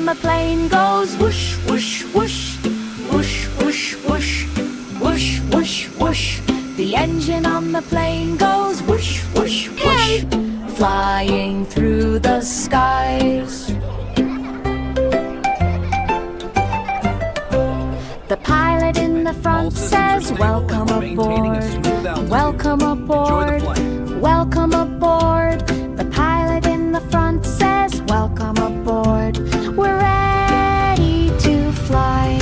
on the plane goes whoosh, whoosh, whoosh, whoosh, whoosh, whoosh, whoosh, whoosh, whoosh. The engine on the plane goes whoosh, whoosh, whoosh, flying through the skies. The pilot in the front says, welcome aboard, welcome aboard, welcome aboard. The pilot in the front says, welcome aboard, we're ready to fly.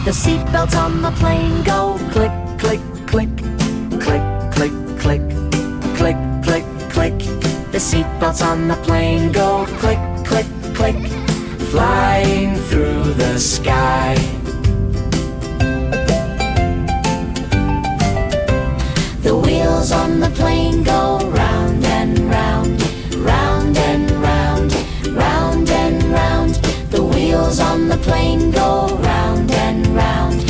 The seatbelts on the plane go click, click, click, click, click, click, click, click, click. The seatbelts on the plane go click, click, click, flying through the sky. The wheels on the plane go round and round, round and round, round and round. The wheels on the plane go round and round,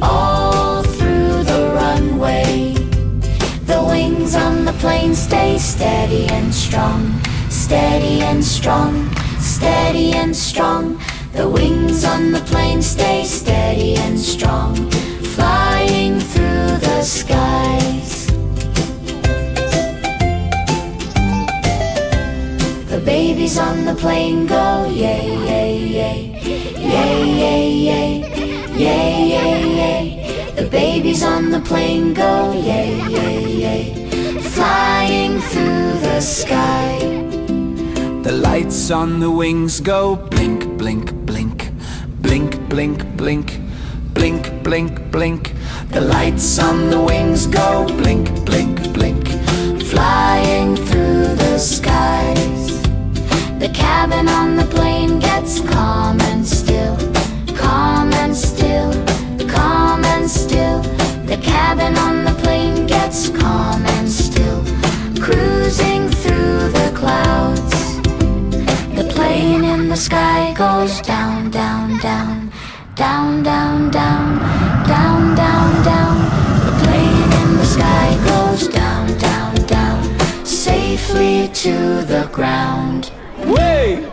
all through the runway. The wings on the plane stay steady and strong, steady and strong, steady and strong. The wings on the plane stay steady and strong, flying through the skies. The babies on the plane go yay, yay, yay, yay, yay, yay, yay, yay, yay. The babies on the plane go yay, yay, yay, flying through the sky. The lights on the wings go blink, blink, blink, blink, blink, blink, blink, blink, blink. The lights on the wings go blink, blink, blink, flying through the skies. The cabin on the plane gets calm and still, calm and still, calm and still. The cabin on the plane gets calm and still, cruising through the clouds. The plane in the sky goes down, down, down, down, down, down, down, down, down. The plane in the sky goes down, down, down, safely to the ground. Way!